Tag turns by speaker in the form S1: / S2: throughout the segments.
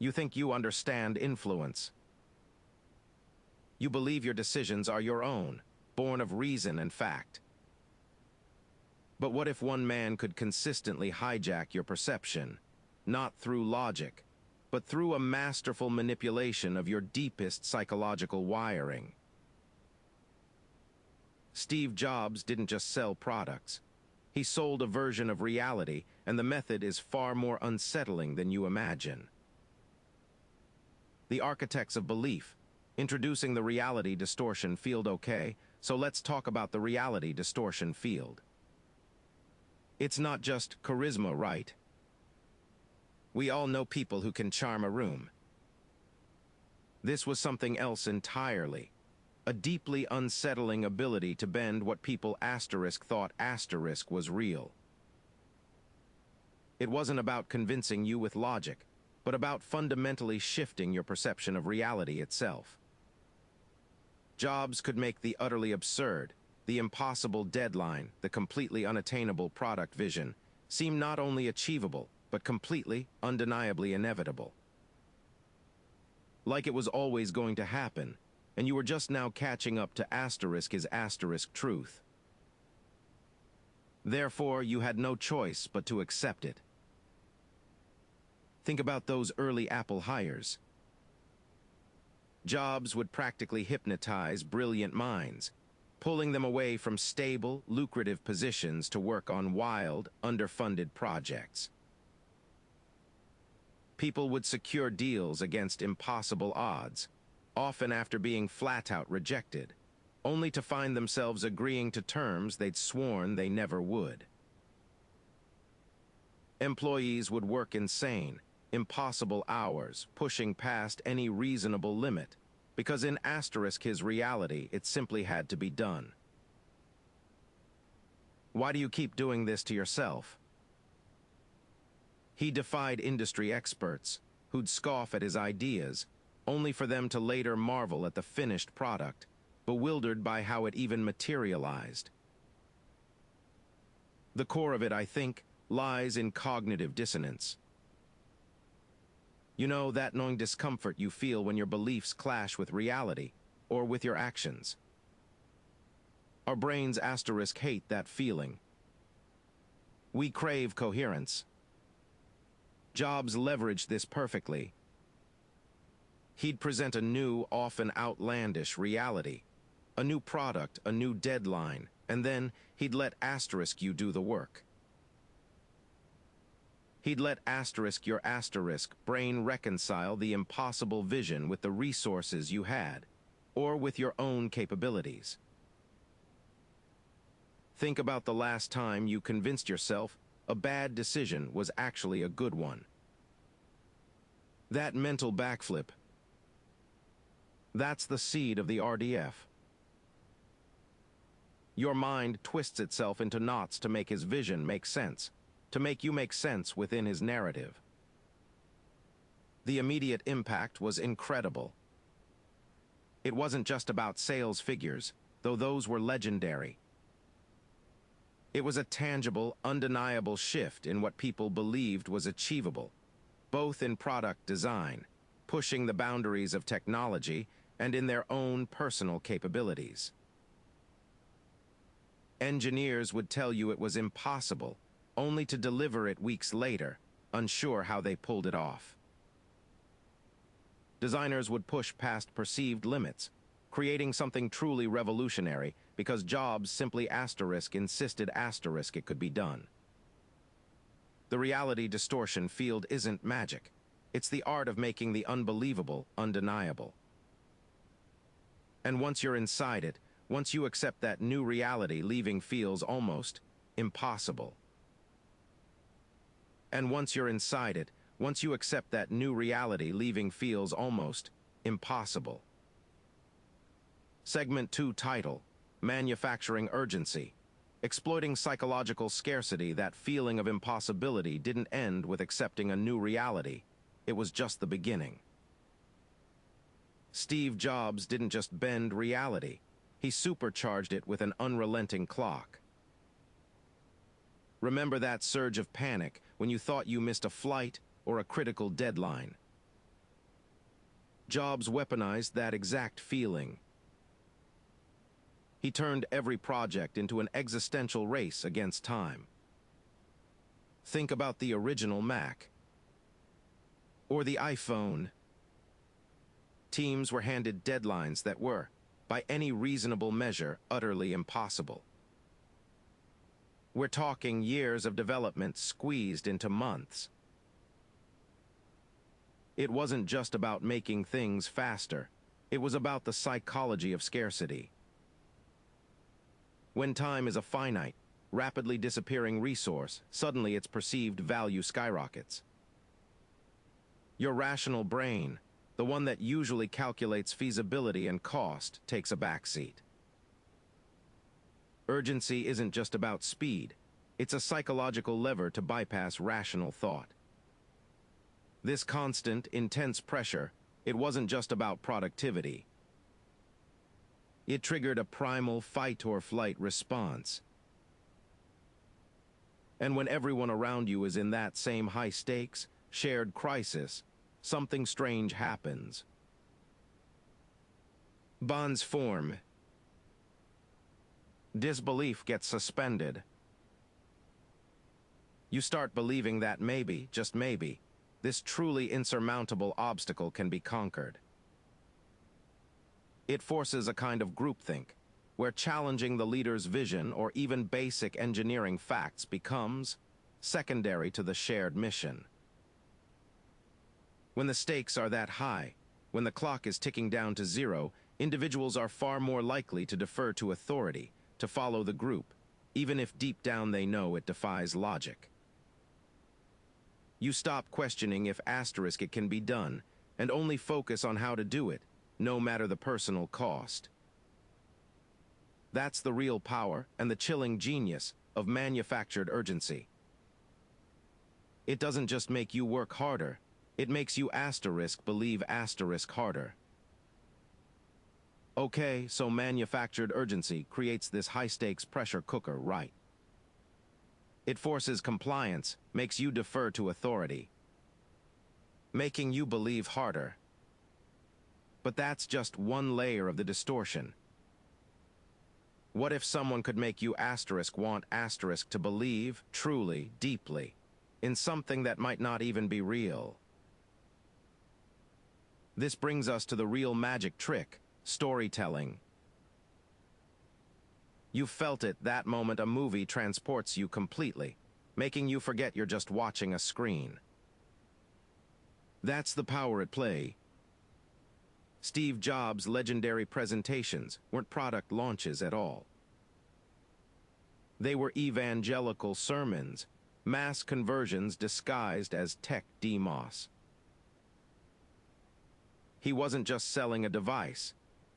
S1: You think you understand influence. You believe your decisions are your own, born of reason and fact. But what if one man could consistently hijack your perception, not through logic, but through a masterful manipulation of your deepest psychological wiring? Steve Jobs didn't just sell products. He sold a version of reality, and the method is far more unsettling than you imagine. The architects of belief, introducing the reality distortion field. Okay, so let's talk about the reality distortion field. It's not just charisma, right? We all know people who can charm a room. This was something else entirely. A deeply unsettling ability to bend what people thought was real. It wasn't about convincing you with logic, but about fundamentally shifting your perception of reality itself. Jobs could make the utterly absurd, the impossible deadline, the completely unattainable product vision, seem not only achievable, but completely, undeniably inevitable. Like it was always going to happen, and you were just now catching up to *is truth. Therefore, you had no choice but to accept it. Think about those early Apple hires. Jobs would practically hypnotize brilliant minds, pulling them away from stable, lucrative positions to work on wild, underfunded projects. People would secure deals against impossible odds, often after being flat-out rejected, only to find themselves agreeing to terms they'd sworn they never would. Employees would work insane, impossible hours, pushing past any reasonable limit, because in his reality, it simply had to be done. Why do you keep doing this to yourself? He defied industry experts, who'd scoff at his ideas, only for them to later marvel at the finished product, bewildered by how it even materialized. The core of it, I think, lies in cognitive dissonance. You know, that annoying discomfort you feel when your beliefs clash with reality, or with your actions. Our brains hate that feeling. We crave coherence. Jobs leveraged this perfectly. He'd present a new, often outlandish reality, a new product, a new deadline, and then he'd let you do the work. He'd let your brain reconcile the impossible vision with the resources you had, or with your own capabilities. Think about the last time you convinced yourself a bad decision was actually a good one. That mental backflip, that's the seed of the RDF. Your mind twists itself into knots to make his vision make sense, to make you make sense within his narrative. The immediate impact was incredible. It wasn't just about sales figures, though those were legendary. It was a tangible, undeniable shift in what people believed was achievable, both in product design, pushing the boundaries of technology, and in their own personal capabilities. Engineers would tell you it was impossible, only to deliver it weeks later, unsure how they pulled it off. Designers would push past perceived limits, creating something truly revolutionary because Jobs simply insisted it could be done. The reality distortion field isn't magic. It's the art of making the unbelievable undeniable. And once you're inside it, once you accept that new reality, leaving feels almost impossible. And once you're inside it, once you accept that new reality, leaving feels almost impossible. Segment 2 title, Manufacturing Urgency. Exploiting psychological scarcity, that feeling of impossibility didn't end with accepting a new reality. It was just the beginning. Steve Jobs didn't just bend reality. He supercharged it with an unrelenting clock. Remember that surge of panic when you thought you missed a flight or a critical deadline? Jobs weaponized that exact feeling. He turned every project into an existential race against time. Think about the original Mac. Or the iPhone. Teams were handed deadlines that were, by any reasonable measure, utterly impossible. We're talking years of development squeezed into months. It wasn't just about making things faster. It was about the psychology of scarcity. When time is a finite, rapidly disappearing resource, suddenly its perceived value skyrockets. Your rational brain, the one that usually calculates feasibility and cost, takes a backseat. Urgency isn't just about speed. It's a psychological lever to bypass rational thought. This constant, intense pressure, it wasn't just about productivity. It triggered a primal fight-or-flight response. And when everyone around you is in that same high-stakes, shared crisis, something strange happens. Bonds form. Disbelief gets suspended. You start believing that maybe, just maybe, this truly insurmountable obstacle can be conquered. It forces a kind of groupthink, where challenging the leader's vision or even basic engineering facts becomes secondary to the shared mission. When the stakes are that high, when the clock is ticking down to zero, individuals are far more likely to defer to authority, to follow the group, even if deep down they know it defies logic. You stop questioning if asterisk it can be done, and only focus on how to do it, no matter the personal cost. That's the real power and the chilling genius of manufactured urgency. It doesn't just make you work harder, it makes you asterisk believe asterisk harder. Okay, so manufactured urgency creates this high-stakes pressure cooker, right? It forces compliance, makes you defer to authority, making you believe harder. But that's just one layer of the distortion. What if someone could make you asterisk want asterisk to believe, truly, deeply, in something that might not even be real? This brings us to the real magic trick, storytelling. You felt it that moment a movie transports you completely, making you forget you're just watching a screen. That's the power at play. Steve Jobs' legendary presentations weren't product launches at all. They were evangelical sermons, mass conversions disguised as tech demos. He wasn't just selling a device.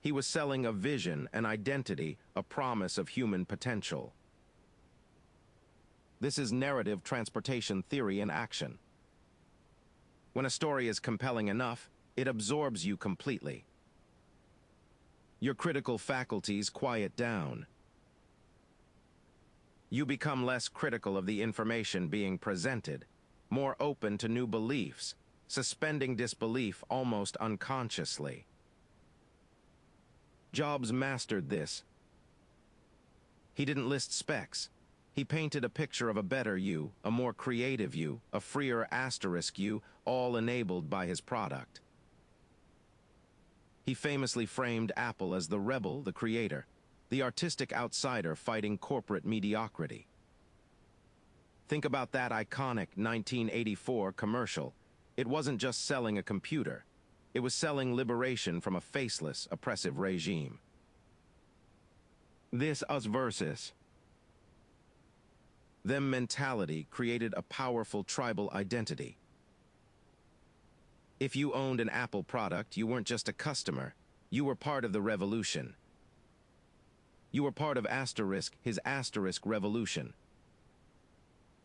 S1: He was selling a vision, an identity, a promise of human potential. This is narrative transportation theory in action. When a story is compelling enough, it absorbs you completely. Your critical faculties quiet down. You become less critical of the information being presented, more open to new beliefs, suspending disbelief almost unconsciously. Jobs mastered this. He didn't list specs. He painted a picture of a better you, a more creative you, a freer asterisk you, all enabled by his product. He famously framed Apple as the rebel, the creator, the artistic outsider fighting corporate mediocrity. Think about that iconic 1984 commercial. It wasn't just selling a computer. It was selling liberation from a faceless, oppressive regime. This us versus them mentality created a powerful tribal identity. If you owned an Apple product, you weren't just a customer. You were part of the revolution. You were part of asterisk, his asterisk revolution.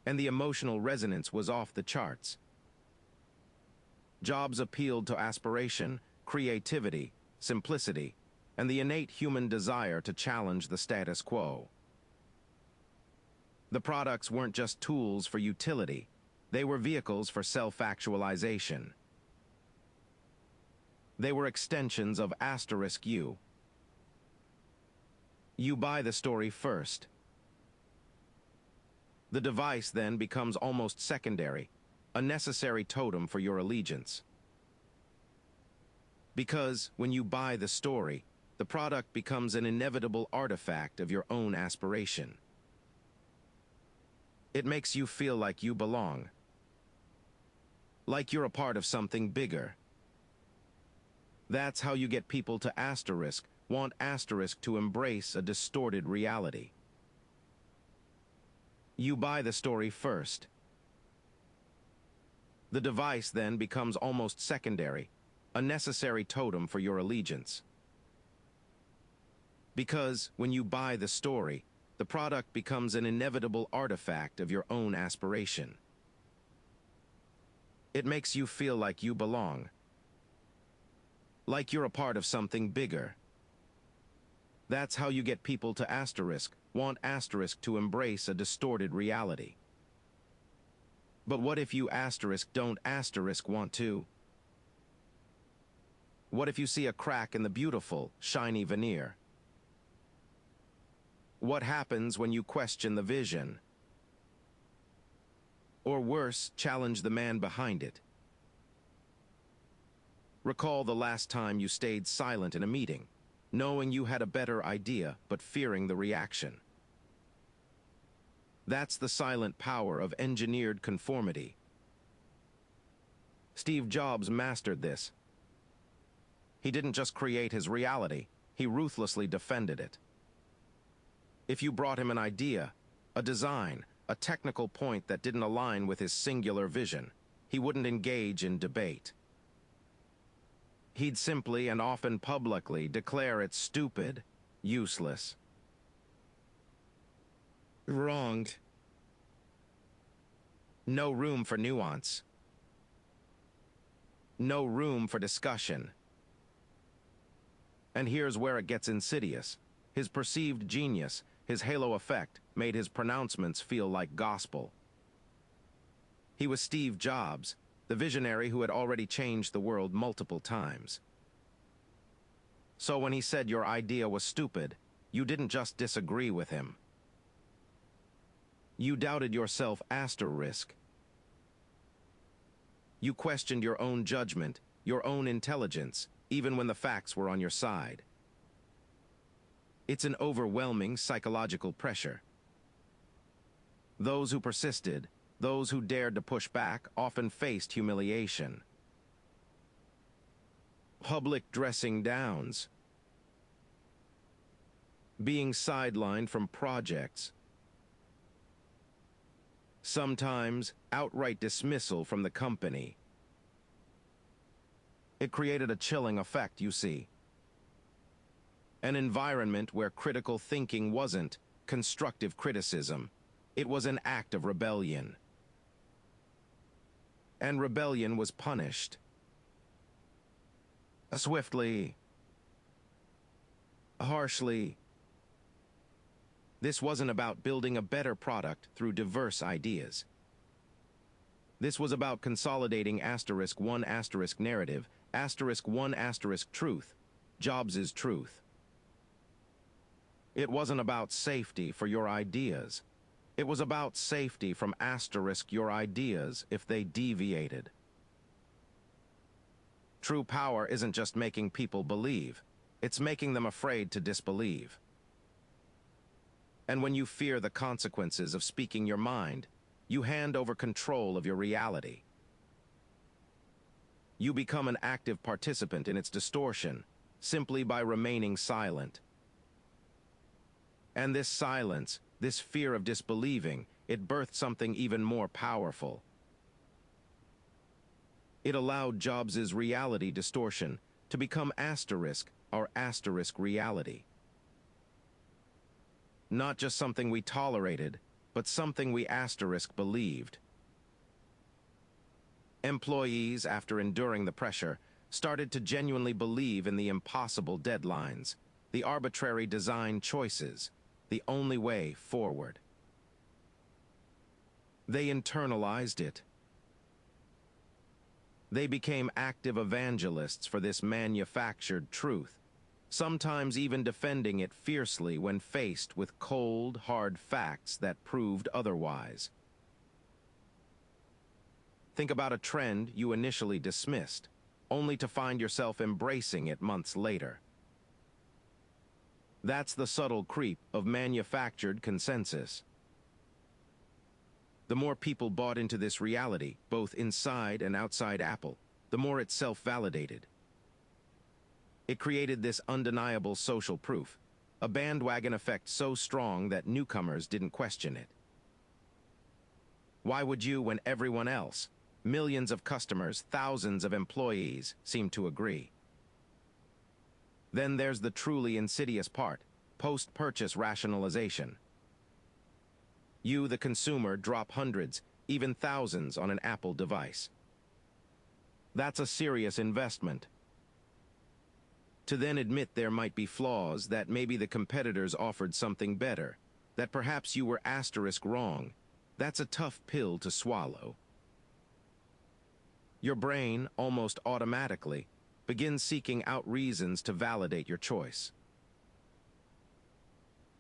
S1: And the emotional resonance was off the charts. Jobs appealed to aspiration, creativity, simplicity, and the innate human desire to challenge the status quo. The products weren't just tools for utility. They were vehicles for self-actualization. They were extensions of *U. You buy the story first. The device then becomes almost secondary, a necessary totem for your allegiance. Because when you buy the story, the product becomes an inevitable artifact of your own aspiration. It makes you feel like you belong, like you're a part of something bigger. That's how you get people to want to embrace a distorted reality. You buy the story first. The device then becomes almost secondary, a necessary totem for your allegiance. Because when you buy the story, the product becomes an inevitable artifact of your own aspiration. It makes you feel like you belong, like you're a part of something bigger. That's how you get people to want to embrace a distorted reality. But what if you don't want to? What if you see a crack in the beautiful, shiny veneer? What happens when you question the vision? Or worse, challenge the man behind it? Recall the last time you stayed silent in a meeting, knowing you had a better idea but fearing the reaction. That's the silent power of engineered conformity. Steve Jobs mastered this. He didn't just create his reality, he ruthlessly defended it. If you brought him an idea, a design, a technical point that didn't align with his singular vision, he wouldn't engage in debate. He'd simply and often publicly declare it stupid, useless. Wronged. No room for nuance. No room for discussion. And here's where it gets insidious. His perceived genius, his halo effect, made his pronouncements feel like gospel. He was Steve Jobs, the visionary who had already changed the world multiple times. So when he said your idea was stupid, you didn't just disagree with him. You doubted yourself *. You questioned your own judgment, your own intelligence, even when the facts were on your side. It's an overwhelming psychological pressure. Those who persisted, those who dared to push back, often faced humiliation. Public dressing downs. Being sidelined from projects. Sometimes outright dismissal from the company. It created a chilling effect, you see. An environment where critical thinking wasn't constructive criticism. It was an act of rebellion. And rebellion was punished. Swiftly. Harshly. This wasn't about building a better product through diverse ideas. This was about consolidating *1 narrative, *1 truth, Jobs's truth. It wasn't about safety for your ideas. It was about safety from your ideas if they deviated. True power isn't just making people believe. It's making them afraid to disbelieve. And when you fear the consequences of speaking your mind, you hand over control of your reality. You become an active participant in its distortion, simply by remaining silent. And this silence, this fear of disbelieving, it birthed something even more powerful. It allowed Jobs's reality distortion to become our reality. Not just something we tolerated, but something we believed. Employees, after enduring the pressure, started to genuinely believe in the impossible deadlines, the arbitrary design choices, the only way forward. They internalized it. They became active evangelists for this manufactured truth, sometimes even defending it fiercely when faced with cold, hard facts that proved otherwise. Think about a trend you initially dismissed, only to find yourself embracing it months later. That's the subtle creep of manufactured consensus. The more people bought into this reality, both inside and outside Apple, the more it self-validated. It created this undeniable social proof, a bandwagon effect so strong that newcomers didn't question it. Why would you when everyone else, millions of customers, thousands of employees, seem to agree? Then there's the truly insidious part, post-purchase rationalization. You, the consumer, drop hundreds, even thousands on an Apple device. That's a serious investment. To then admit there might be flaws, that maybe the competitors offered something better, that perhaps you were asterisk wrong, that's a tough pill to swallow. Your brain, almost automatically, begins seeking out reasons to validate your choice.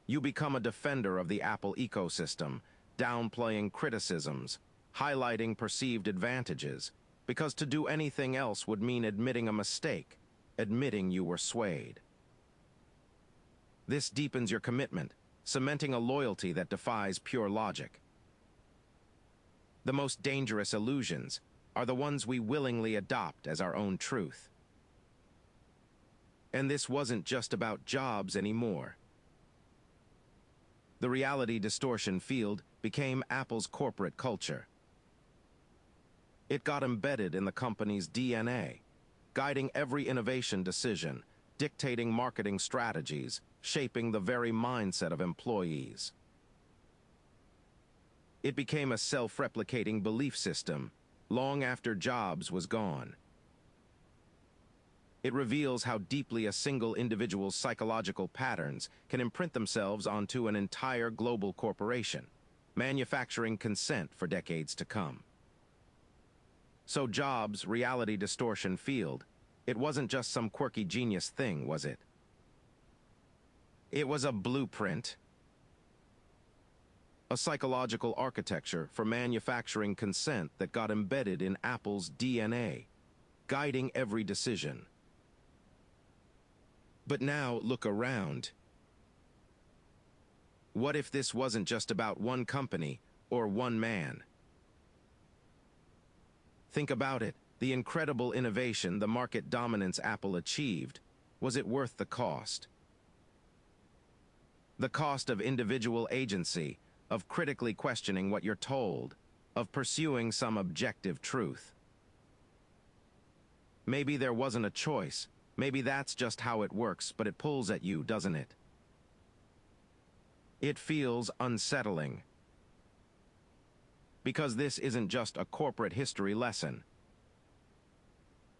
S1: You become a defender of the Apple ecosystem, downplaying criticisms, highlighting perceived advantages, because to do anything else would mean admitting a mistake, admitting you were swayed. This deepens your commitment, cementing a loyalty that defies pure logic. The most dangerous illusions are the ones we willingly adopt as our own truth. And this wasn't just about jobs anymore. The reality distortion field became Apple's corporate culture. It got embedded in the company's DNA, guiding every innovation decision, dictating marketing strategies, shaping the very mindset of employees. It became a self-replicating belief system, long after Jobs was gone. It reveals how deeply a single individual's psychological patterns can imprint themselves onto an entire global corporation, manufacturing consent for decades to come. So Jobs' reality distortion field, it wasn't just some quirky genius thing, was it? It was a blueprint, a psychological architecture for manufacturing consent that got embedded in Apple's DNA, guiding every decision. But now look around. What if this wasn't just about one company or one man? Think about it. The incredible innovation, the market dominance Apple achieved, was it worth the cost? The cost of individual agency, of critically questioning what you're told, of pursuing some objective truth. Maybe there wasn't a choice. Maybe that's just how it works, but it pulls at you, doesn't it? It feels unsettling. Because this isn't just a corporate history lesson.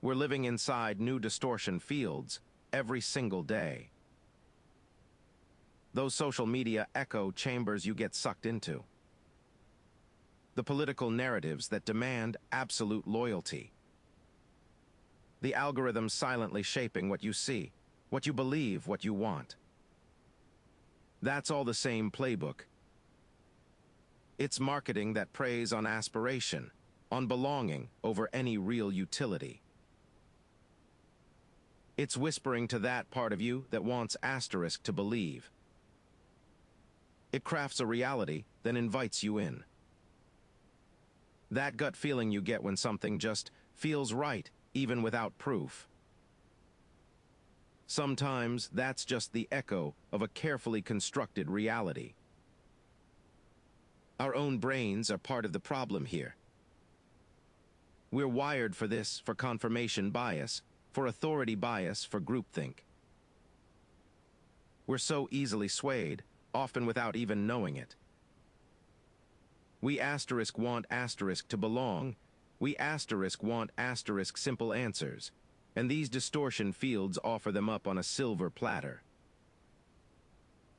S1: We're living inside new distortion fields every single day. Those social media echo chambers you get sucked into. The political narratives that demand absolute loyalty. The algorithms silently shaping what you see, what you believe, what you want. That's all the same playbook. It's marketing that preys on aspiration, on belonging over any real utility. It's whispering to that part of you that wants asterisk to believe. It crafts a reality, then invites you in. That gut feeling you get when something just feels right, even without proof. Sometimes that's just the echo of a carefully constructed reality. Our own brains are part of the problem here. We're wired for this, for confirmation bias, for authority bias, for groupthink. We're so easily swayed, often without even knowing it. We asterisk want asterisk to belong. We asterisk want asterisk simple answers, and these distortion fields offer them up on a silver platter.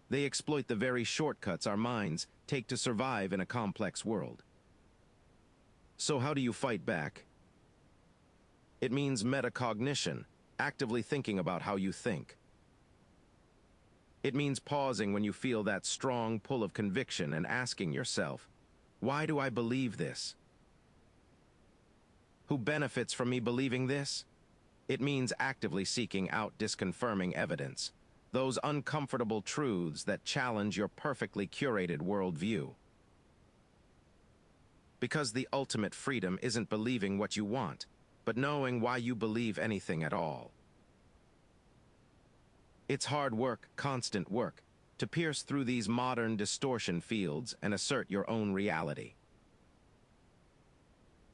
S1: They exploit the very shortcuts our minds take to survive in a complex world. So how do you fight back? It means metacognition, actively thinking about how you think. It means pausing when you feel that strong pull of conviction and asking yourself, why do I believe this? Who benefits from me believing this? It means actively seeking out disconfirming evidence, those uncomfortable truths that challenge your perfectly curated worldview. Because the ultimate freedom isn't believing what you want, but knowing why you believe anything at all. It's hard work, constant work, to pierce through these modern distortion fields and assert your own reality.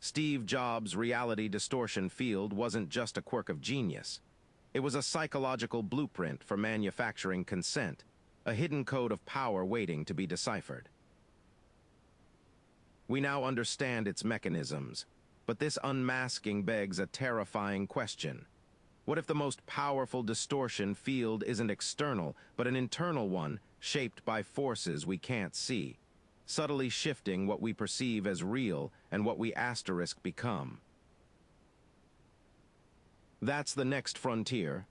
S1: Steve Jobs' reality distortion field wasn't just a quirk of genius. It was a psychological blueprint for manufacturing consent, a hidden code of power waiting to be deciphered. We now understand its mechanisms, but this unmasking begs a terrifying question. What if the most powerful distortion field isn't external, but an internal one shaped by forces we can't see, subtly shifting what we perceive as real and what we asterisk become? That's the next frontier,